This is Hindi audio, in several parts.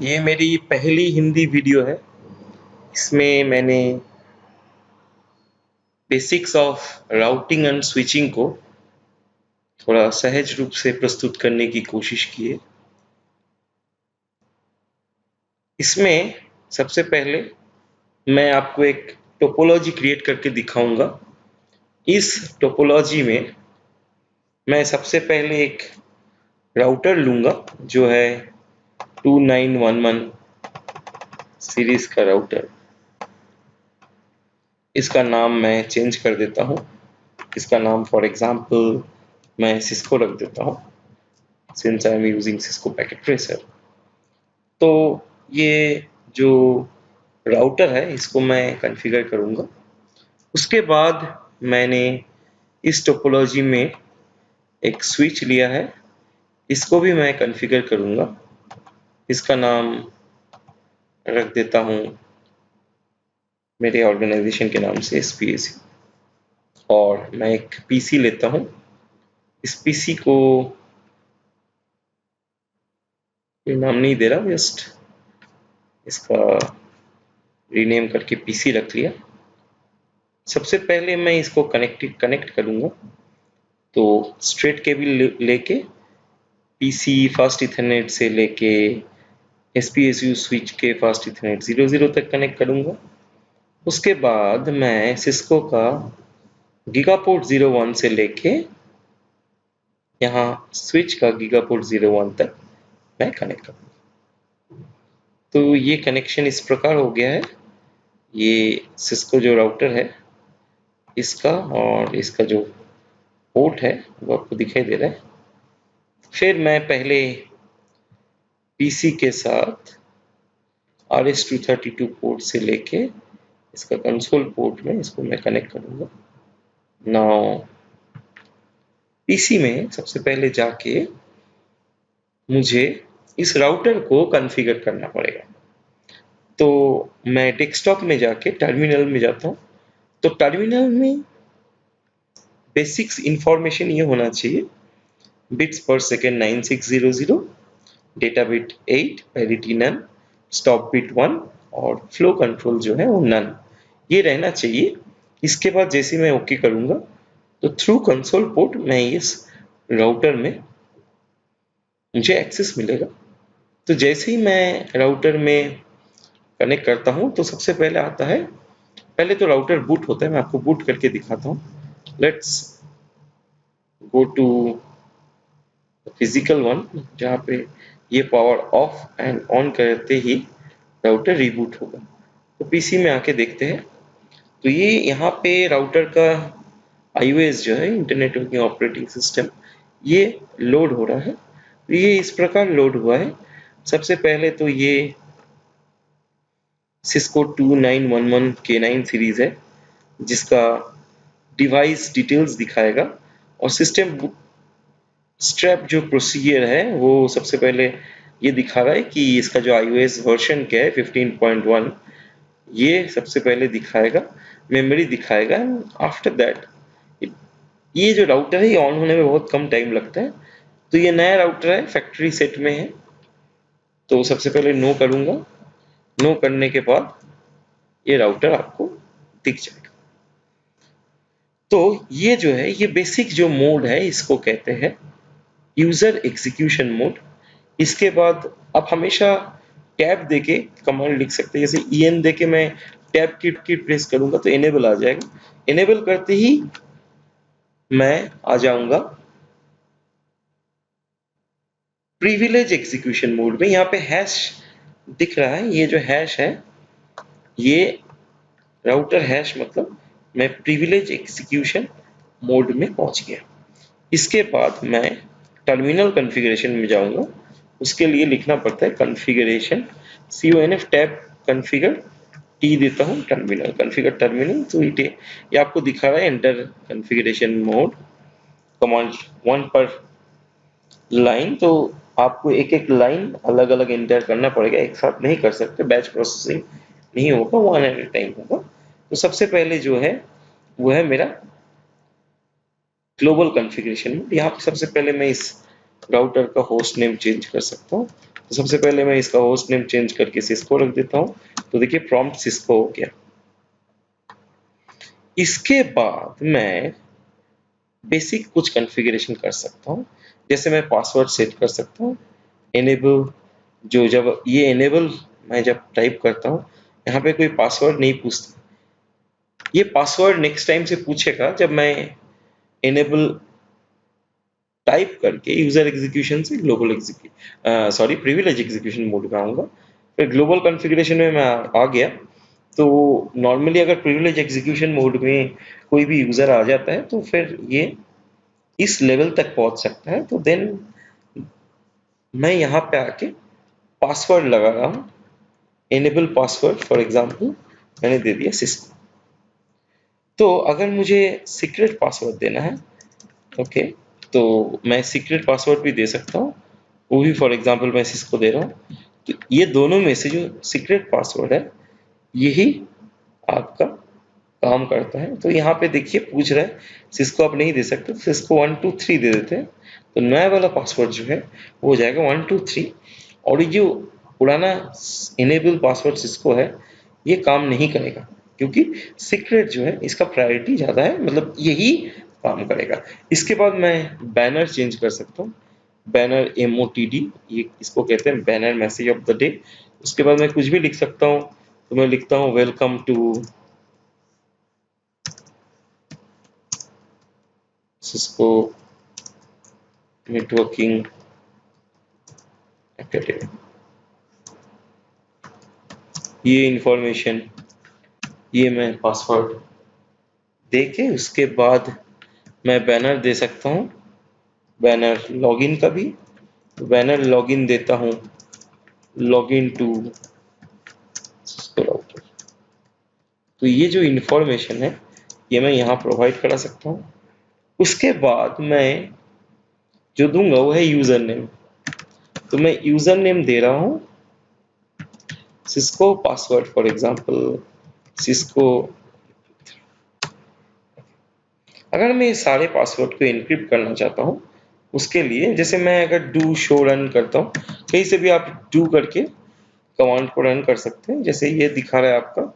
ये मेरी पहली हिंदी वीडियो है। इसमें मैंने basics of routing and switching को थोड़ा सहज रूप से प्रस्तुत करने की कोशिश की है। इसमें सबसे पहले मैं आपको एक टोपोलॉजी क्रिएट करके दिखाऊंगा। इस टोपोलॉजी में मैं सबसे पहले एक राउटर लूंगा जो है 2911 सीरीज का राउटर। इसका नाम मैं चेंज कर देता हूँ। इसका नाम फॉर एग्जांपल मैं सिस्को रख देता हूँ, since I am using Cisco packet tracer. तो ये जो राउटर है इसको मैं कॉन्फ़िगर करूँगा। उसके बाद मैंने इस टोपोलॉजी में एक स्विच लिया है, इसको भी मैं कॉन्फ़िगर करूँगा। इसका नाम रख देता हूँ मेरे ऑर्गेनाइजेशन के नाम से SPAC। और मैं एक PC लेता हूँ। इस PC को कोई नाम नहीं दे रहा, जस्ट इसका रीनेम करके PC रख लिया। सबसे पहले मैं इसको कनेक्ट करूँगा। तो स्ट्रेट केबल लेके PC फास्ट इथरनेट से लेके SPSU स्विच के फास्ट इथरनेट 00 तक कनेक्ट करूँगा। उसके बाद मैं सिस्को का गीगापोर्ट 01 से लेके यहाँ स्विच का गीगापोर्ट 01 तक मैं कनेक्ट करूँगा। तो ये कनेक्शन इस प्रकार हो गया है। ये सिस्को जो राउटर है इसका और इसका जो पोर्ट है वो आपको दिखाई दे रहा है। फिर मैं पहले PC के साथ RS-232 पोर्ट से लेके इसका कंसोल पोर्ट में इसको मैं कनेक्ट करूँगा। नाउ PC में सबसे पहले जाके मुझे इस राउटर को कॉन्फ़िगर करना पड़ेगा। तो मैं डेस्कटॉप में जाके टर्मिनल में जाता हूँ। तो टर्मिनल में बेसिक्स इंफॉर्मेशन ये होना चाहिए, bits per second 9600, data bit 8, parity none, stop bit 1 और फ्लो कंट्रोल जो है वो नन, ये रहना चाहिए। इसके बाद जैसे मैं ओके करूँगा तो थ्रू कंसोल पोर्ट मैं इस राउटर में मुझे एक्सेस मिलेगा। तो जैसे ही मैं राउटर में कनेक्ट करता हूँ तो सबसे पहले आता है, पहले तो राउटर बूट होता है। मैं आपको बूट करके दिखाता हूँ। Let's go to physical one, जहाँ पे ये पावर ऑफ एंड ऑन करते ही राउटर रिबूट होगा। तो PC में आके देखते हैं। तो ये यहाँ पे राउटर का iOS जो है, इंटरनेट वर्किंग ऑपरेटिंग सिस्टम, ये लोड हो रहा है। तो ये इस प्रकार लोड हुआ है। सबसे पहले तो ये सिस्को 2911 K9 सीरीज है जिसका डिवाइस डिटेल्स दिखाएगा। और सिस्टम स्ट्रैप जो प्रोसीजर है वो सबसे पहले ये दिखा रहा है कि इसका जो iOS वर्जन क्या है 15.1, ये सबसे पहले दिखाएगा, मेमोरी दिखाएगा। आफ्टर दैट ये जो राउटर है ये ऑन होने में बहुत कम टाइम लगता है। तो ये नया राउटर है, फैक्ट्री सेट में है। तो सबसे पहले नो करूँगा। नो करने के बाद ये राउटर आपको दिख जाएगा। तो ये जो है, ये बेसिक जो मोड है इसको कहते हैं यूजर एग्जीक्यूशन मोड। इसके बाद आप हमेशा टैब देके कमांड लिख सकते हैं। जैसे EN देके मैं टैब की प्रेस करूंगा तो इनेबल आ जाएगा। इनेबल करते ही मैं आ जाऊंगा प्रिविलेज एग्जीक्यूशन मोड में। यहाँ पे हैश दिख रहा है, ये जो हैश है ये राउटर हैश, मतलब मैं प्रिविलेज एग्जीक्यूशन मोड में पहुंच गया। इसके बाद मैं टर्मिनल कॉन्फ़िगरेशन में जाऊंगा। उसके लिए लिखना पड़ता है configuration, CONF tab configure, T देता हूँ टर्मिनल, कॉन्फ़िगर टर्मिनल। तो ये आपको दिखा रहा है एंटर कॉन्फ़िगरेशन मोड, कमांड 1 पर लाइन। तो आपको एक एक लाइन अलग अलग एंटर करना पड़ेगा, एक साथ नहीं कर सकते, बैच प्रोसेसिंग नहीं होगा, वन एट ए टाइम होगा। तो सबसे पहले जो है वो है मेरा ग्लोबल कॉन्फ़िगरेशन मोड। यहाँ पे सबसे पहले मैं इस राउटर का होस्ट नेम चेंज कर सकता हूँ। तो सबसे पहले मैं इसका होस्ट नेम चेंज करके सिस्को रख देता हूँ। तो देखिए प्रॉम्प्ट सिस्को हो गया। इसके बाद मैं बेसिक कुछ कॉन्फ़िगरेशन कर सकता हूँ, जैसे मैं पासवर्ड सेट कर सकता हूँ। एनेबल, जो जब ये एनेबल मैं जब टाइप करता हूँ, यहाँ पे कोई पासवर्ड नहीं पूछता। ये पासवर्ड नेक्स्ट टाइम से पूछेगा जब मैं एनेबल टाइप करके यूजर एग्जीक्यूशन से ग्लोबल प्रिविलेज एग्जीक्यूशन मोड में आऊँगा। फिर ग्लोबल कॉन्फ़िगरेशन में मैं आ गया। तो नॉर्मली अगर प्रिविलेज एग्जीक्यूशन मोड में कोई भी यूजर आ जाता है तो फिर ये इस लेवल तक पहुंच सकता है। तो देन मैं यहाँ पे आके पासवर्ड लगा रहा हूँ, एनेबल पासवर्ड फॉर एग्जांपल मैंने दे दिया सिस्को। तो अगर मुझे सीक्रेट पासवर्ड देना है, ओके, तो मैं सीक्रेट पासवर्ड भी दे सकता हूँ, वो भी फॉर एग्जांपल मैं सिस्को दे रहा हूँ। तो ये दोनों में से जो सीक्रेट पासवर्ड है यही आपका काम करता है। तो यहाँ पे देखिए पूछ रहा है सिस्को आप नहीं दे सकते, तो सिस्को 1 2 3 दे देते हैं। तो नया वाला पासवर्ड जो है वो हो जाएगा 1 2 3, और ये जो पुराना इनेबल पासवर्ड सिस्को है ये काम नहीं करेगा, क्योंकि सीक्रेट जो है इसका प्रायोरिटी ज़्यादा है, मतलब यही काम करेगा। इसके बाद मैं बैनर चेंज कर सकता हूँ, बैनर MOTD, ये इसको कहते हैं banner message of the day. उसके बाद मैं कुछ भी लिख सकता हूँ। तो मैं लिखता हूँ welcome to Cisco networking academy. ये इंफॉर्मेशन, ये मैं पासवर्ड दे के उसके बाद मैं बैनर दे सकता हूँ, बैनर लॉगिन का भी। तो बैनर लॉगिन देता हूँ, लॉगिन टू सिस्को राउटर। तो ये जो इंफॉर्मेशन है ये मैं यहाँ प्रोवाइड करा सकता हूँ। उसके बाद मैं जो दूंगा वो है यूजर नेम। तो मैं यूजर नेम दे रहा हूँ Cisco password, for example Cisco. अगर मैं ये सारे पासवर्ड को एनक्रिप्ट करना चाहता हूँ, उसके लिए जैसे मैं अगर डू शो रन करता हूँ, कहीं से भी आप डू करके कमांड को रन कर सकते हैं। जैसे ये दिखा रहा है आपका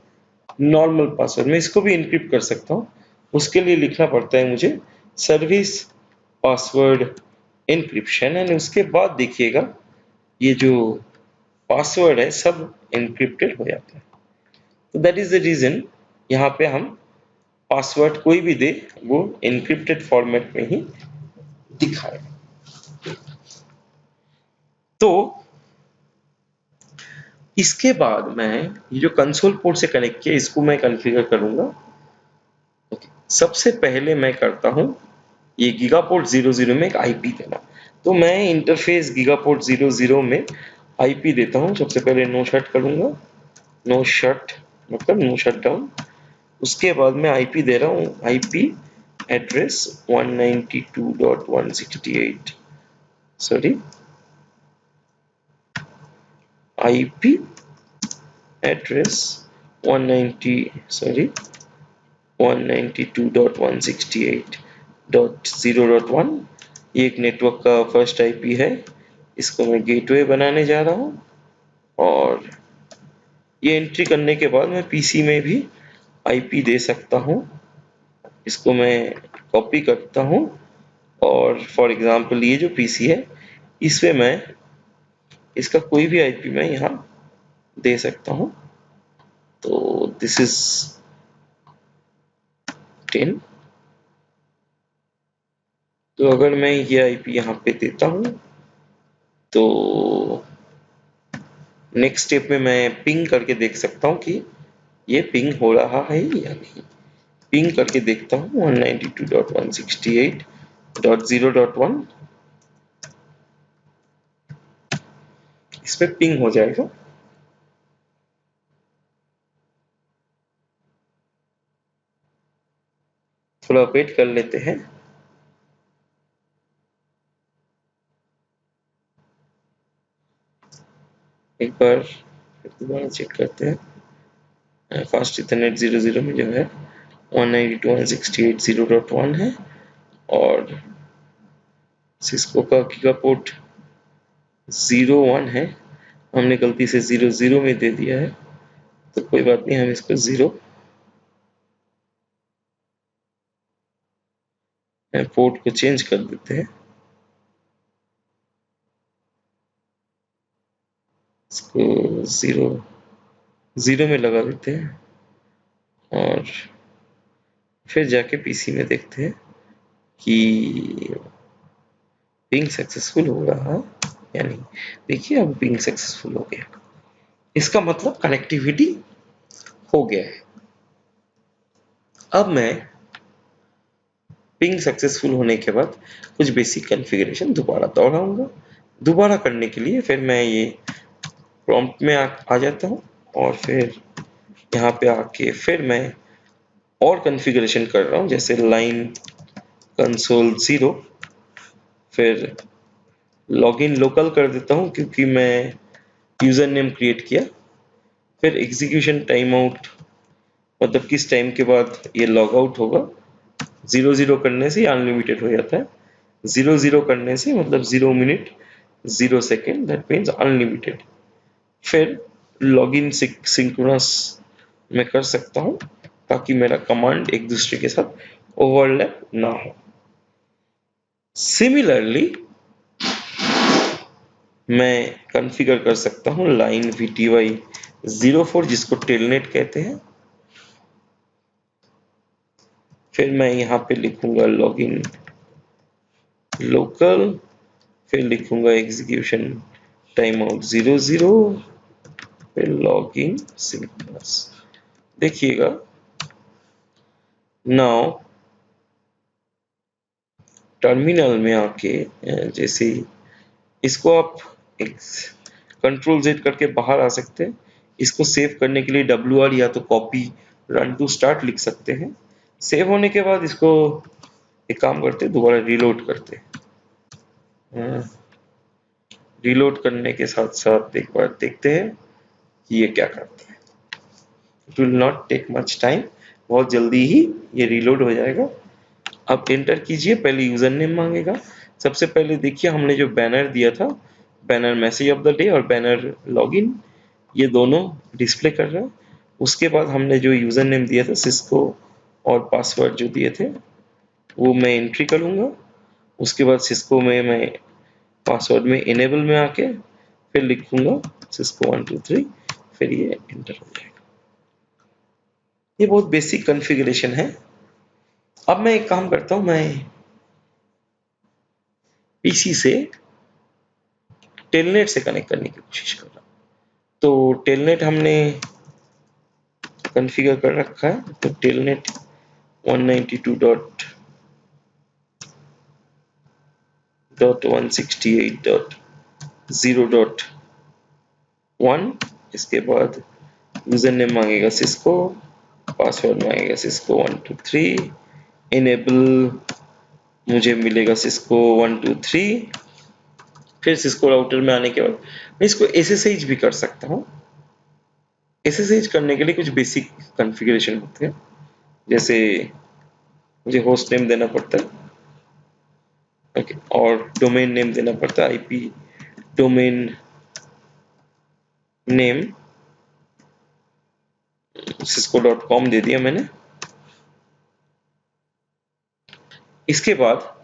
नॉर्मल पासवर्ड, मैं इसको भी एनक्रिप्ट कर सकता हूँ। उसके लिए लिखना पड़ता है मुझे सर्विस पासवर्ड एनक्रिप्शन, एंड उसके बाद देखिएगा ये जो पासवर्ड है सब एनक्रिप्टेड हो जाता है। तो दैट इज द रीजन यहाँ पे हम पासवर्ड कोई भी दे वो एनक्रिप्टेड फॉर्मेट में ही दिखाएगा। तो इसके बाद मैं ये जो कंसोल पोर्ट से कनेक्ट किया इसको मैं कॉन्फ़िगर करूंगा। ओके, सबसे पहले मैं करता हूं ये गीगापोर्ट 00 में एक आईपी देना। तो मैं इंटरफेस गीगापोर्ट 00 में आईपी देता हूं। सबसे पहले नो शट करूंगा, नो शट मतलब नो शट डाउन। उसके बाद मैं आईपी दे रहा हूँ, IP address 192.168 sorry IP address 192.168.0.1। ये एक नेटवर्क का फर्स्ट आईपी है, इसको मैं गेटवे बनाने जा रहा हूँ। और ये एंट्री करने के बाद मैं पीसी में भी आईपी दे सकता हूँ। इसको मैं कॉपी करता हूँ और फॉर एग्जांपल ये जो पीसी है इसमें मैं इसका कोई भी आईपी मैं यहाँ दे सकता हूँ। तो दिस इज 10। तो अगर मैं ये आईपी यहाँ पे देता हूँ तो नेक्स्ट स्टेप में मैं पिंग करके देख सकता हूँ कि ये पिंग हो रहा है या नहीं। पिंग करके देखता हूँ 192.168.0.1, इस पे पिंग हो जाएगा। थोड़ा वेट कर लेते हैं। एक बार दोबारा चेक करते हैं। फास्ट इथरनेट 00 में जो है 192.168.0.1 है और सिस्को का गीगापोर्ट 01 है, हमने गलती से 00 में दे दिया है, तो कोई बात नहीं, हम इसको 0 पोर्ट को चेंज कर देते हैं, इसको 0 में लगा देते हैं और फिर जाके पीसी में देखते हैं कि पिंग सक्सेसफुल हो रहा या नहीं। देखिए अब पिंग सक्सेसफुल हो गया, इसका मतलब कनेक्टिविटी हो गया है। अब मैं पिंग सक्सेसफुल होने के बाद कुछ बेसिक कॉन्फ़िगरेशन दोबारा दोहराऊंगा। दोबारा करने के लिए फिर मैं ये प्रॉम्प्ट में आ जाता हूँ और फिर यहाँ पे आके फिर मैं और कॉन्फ़िगरेशन कर रहा हूँ, जैसे लाइन कंसोल 0, फिर लॉगिन लोकल कर देता हूँ क्योंकि मैं यूज़र नेम क्रिएट किया, फिर एग्जीक्यूशन टाइम आउट, मतलब किस टाइम के बाद ये लॉग आउट होगा। 00 करने से अनलिमिटेड हो जाता है, 00 करने से मतलब 0 minute 0 second, that means unlimited. फिर लॉगिन सिंक्रोनस मैं कर सकता हूँ ताकि मेरा कमांड एक दूसरे के साथ ओवरलैप ना हो। सिमिलरली मैं कॉन्फ़िगर कर सकता हूँ लाइन VTY 04 जिसको टेलनेट कहते हैं। फिर मैं यहाँ पे लिखूंगा लॉगिन लोकल, फिर लिखूंगा एग्जीक्यूशन टाइम आउट 00, फिर लॉगिन सिंक्रोनस। देखिएगा नाउ टर्मिनल में आके जैसे इसको आप कंट्रोल Z करके बाहर आ सकते हैं। इसको सेव करने के लिए WR या तो कॉपी रन टू स्टार्ट लिख सकते हैं। सेव होने के बाद इसको एक काम करते हैं, दोबारा रीलोड करते हैं। रीलोड करने के साथ साथ एक बार देखते हैं कि ये क्या करता है। It will not take much time, बहुत जल्दी ही ये रीलोड हो जाएगा। अब एंटर कीजिए, पहले यूजर नेम मांगेगा। सबसे पहले देखिए हमने जो बैनर दिया था, banner message of the day और बैनर लॉगिन, ये दोनों डिस्प्ले कर रहा है। उसके बाद हमने जो यूजर नेम दिया था सिस्को और पासवर्ड जो दिए थे वो मैं एंट्री करूँगा। उसके बाद सिस्को में मैं पासवर्ड में इनेबल में आके फिर लिखूंगा सिस्को 123, फिर ये एंटर हो जाएगा। ये बहुत बेसिक कॉन्फ़िगरेशन है। अब मैं एक काम करता हूँ, मैं पीसी से टेलनेट से कनेक्ट करने की कोशिश कर रहा हूँ। तो टेलनेट हमने कॉन्फ़िगर कर रखा है, तो टेलनेट 192.168.0.1, इसके बाद यूजर नेम मांगेगा सिस्को, पासवर्ड मांगेगा सिस्को 123, इनेबल मुझे मिलेगा सिस्को 123। फिर सिस्को राउटर में आने के बाद मैं इसको SSH भी कर सकता हूँ। SSH करने के लिए कुछ बेसिक कॉन्फ़िगरेशन होते हैं, जैसे मुझे होस्ट नेम देना पड़ता है, ओके, और डोमेन नेम देना पड़ता है। IP डोमेन नेम cisco.com दे दिया मैंने। इसके बाद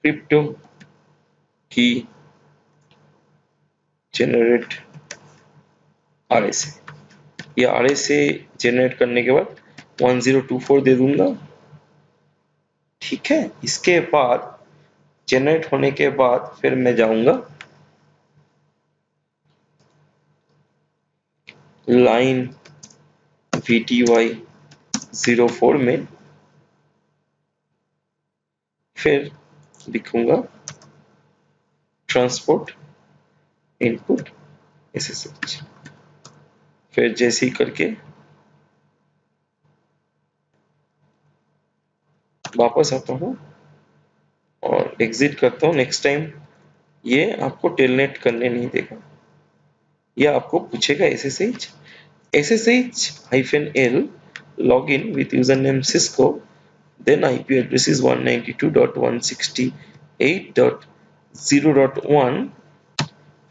क्रिप्टो की जनरेट RSA, या RSA जनरेट करने के बाद 1024 दे दूंगा, ठीक है। इसके बाद जनरेट होने के बाद फिर मैं जाऊंगा लाइन VTY 04 में, फिर लिखूंगा ट्रांसपोर्ट इनपुट SSH, फिर जैसे ही करके वापस आता हूँ और एग्जिट करता हूँ। नेक्स्ट टाइम ये आपको टेलनेट करने नहीं देगा, यह आपको पूछेगा SSH -L login with user name Cisco then IP address is 192.168.0.1.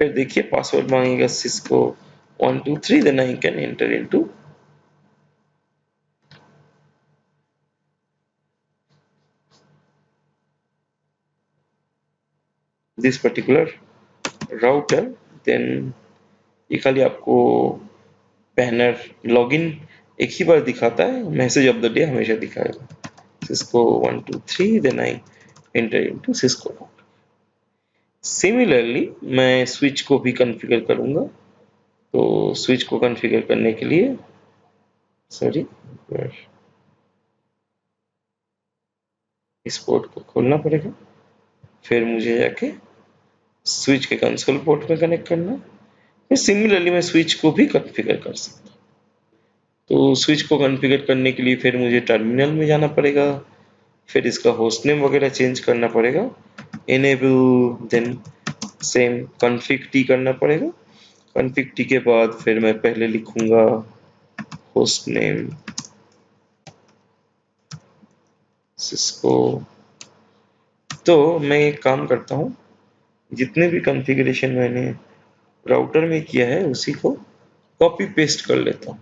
फिर देखिए पासवर्ड मांगेगा Cisco 123, then I can enter into this particular router. then ये खाली आपको बैनर लॉगिन एक ही बार दिखाता है, मैसेज ऑफ द डे हमेशा दिखाएगा Cisco 123, then I enter into Cisco route. Similarly मैं स्विच को भी कॉन्फ़िगर करूंगा, तो स्विच को कॉन्फ़िगर करने के लिए सॉरी इस पोर्ट को खोलना पड़ेगा, फिर मुझे जाके स्विच के कंसोल पोर्ट में कनेक्ट करना, फिर सिमिलरली मैं स्विच को भी कॉन्फ़िगर कर सकता हूँ। तो स्विच को कॉन्फ़िगर करने के लिए फिर मुझे टर्मिनल में जाना पड़ेगा, फिर इसका होस्ट नेम वगैरह चेंज करना पड़ेगा, enable, then same config T करना पड़ेगा। कॉन्फ़िग टी के बाद फिर मैं पहले लिखूंगा होस्ट नेम सिस्को। तो मैं एक काम करता हूँ, जितने भी कॉन्फ़िगरेशन मैंने राउटर में किया है उसी को कॉपी पेस्ट कर लेता हूँ।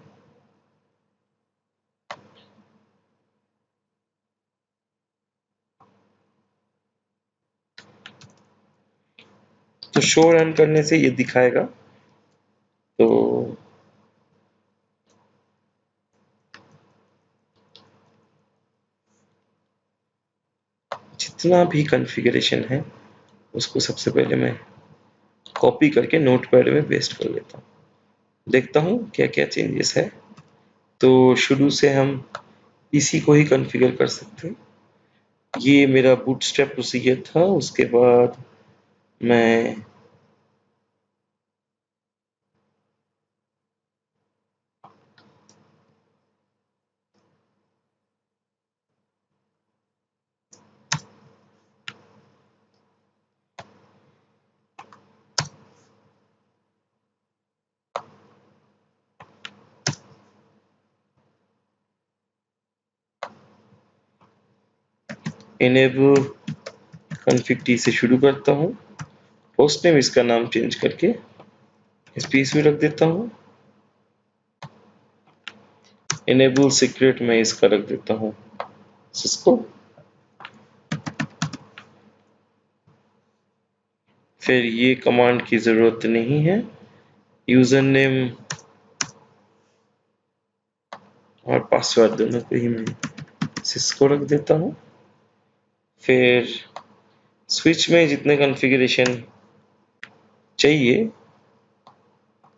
तो शो रन करने से ये दिखाएगा। तो जितना भी कॉन्फ़िगरेशन है उसको सबसे पहले मैं कॉपी करके नोटपैड में पेस्ट कर लेता हूँ, देखता हूँ क्या क्या चेंजेस है। तो शुरू से हम पीसी को ही कॉन्फ़िगर कर सकते हैं। ये मेरा बूटस्ट्रैप प्रोसीजर था, उसके बाद मैं इनेबल कॉन्फ़िग टी से शुरू करता हूँ। होस्ट नेम इसका नाम चेंज करके स्पेस में रख देता हूँ। इनेबल सीक्रेट में इसका रख देता हूँ सिस्को। फिर ये कमांड की जरूरत नहीं है, यूजर नेम और पासवर्ड दोनों को ही मैं सिस्को रख देता हूँ। फिर स्विच में जितने कॉन्फ़िगरेशन चाहिए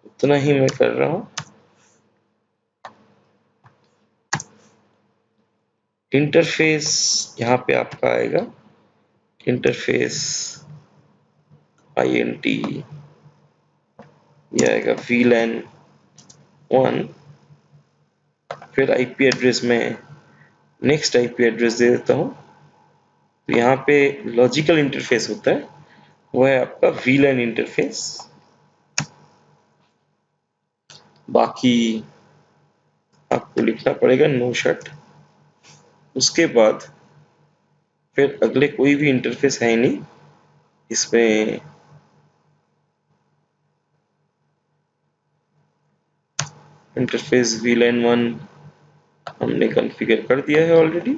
उतना ही मैं कर रहा हूँ। इंटरफेस यहाँ पे आपका आएगा, इंटरफेस INT, ये आएगा VLAN 1। फिर IP एड्रेस में नेक्स्ट IP एड्रेस दे देता हूँ। तो यहाँ पे लॉजिकल इंटरफेस होता है, वो है आपका VLAN इंटरफेस। बाकी आपको लिखना पड़ेगा नो शट। उसके बाद फिर अगले कोई भी इंटरफेस है नहीं इसमें। इंटरफेस VLAN 1 हमने कॉन्फ़िगर कर दिया है ऑलरेडी।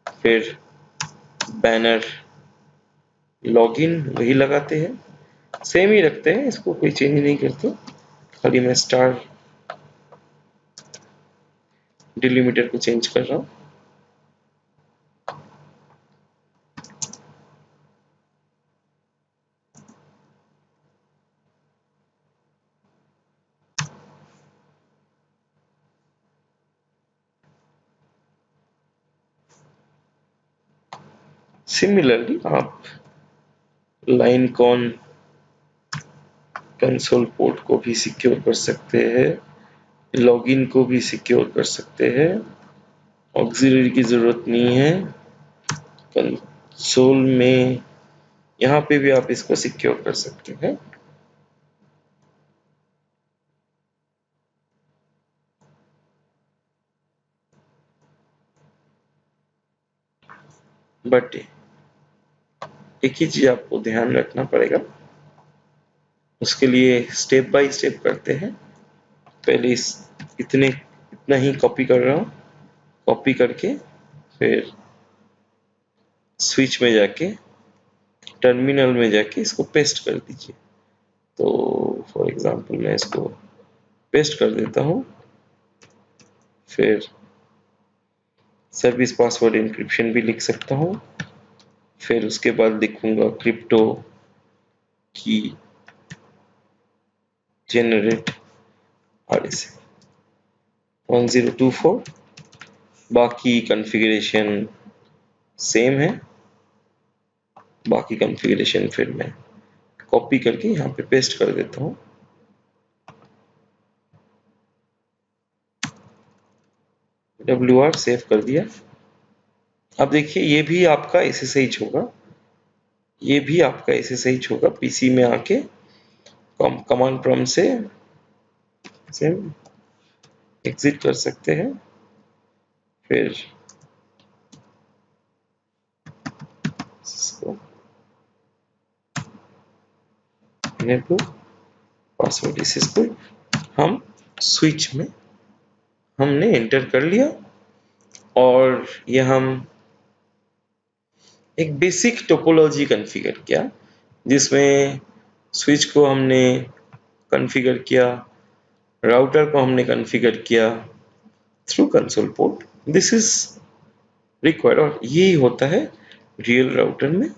फिर बैनर लॉगिन वही लगाते हैं, सेम ही रखते हैं, इसको कोई चेंज नहीं करते। खाली मैं स्टार डिलीमीटर को चेंज कर रहा हूँ। सिमिलरली आप लाइन कॉन कंसोल पोर्ट को भी सिक्योर कर सकते हैं, लॉगिन को भी सिक्योर कर सकते हैं, ऑक्सिलरी की जरूरत नहीं है। कंसोल में यहाँ पे भी आप इसको सिक्योर कर सकते हैं। बट एक ही चीज आपको ध्यान रखना पड़ेगा, उसके लिए स्टेप बाय स्टेप करते हैं। पहले इतना ही कॉपी कर रहा हूँ, कॉपी करके फिर स्विच में जाके टर्मिनल में जाके इसको पेस्ट कर दीजिए। तो फॉर एग्जांपल मैं इसको पेस्ट कर देता हूँ, फिर सर्विस पासवर्ड इंक्रिप्शन भी लिख सकता हूँ, फिर उसके बाद लिखूंगा क्रिप्टो की जनरेट RSA 1024। बाकी कॉन्फ़िगरेशन सेम है, बाकी कॉन्फ़िगरेशन फिर मैं कॉपी करके यहाँ पे पेस्ट कर देता हूँ। WR सेव कर दिया। अब देखिए ये भी आपका SSH होगा, ये भी आपका SSH होगा। पीसी में आके कमांड प्रॉम्प्ट से एग्जिट कर सकते हैं, फिर इसको पासवर्ड इसको हम स्विच में हमने एंटर कर लिया, और ये हम एक बेसिक टोपोलॉजी कॉन्फ़िगर किया, जिसमें स्विच को हमने कॉन्फ़िगर किया, राउटर को हमने कॉन्फ़िगर किया through console port. This is required, और यही होता है रियल राउटर में।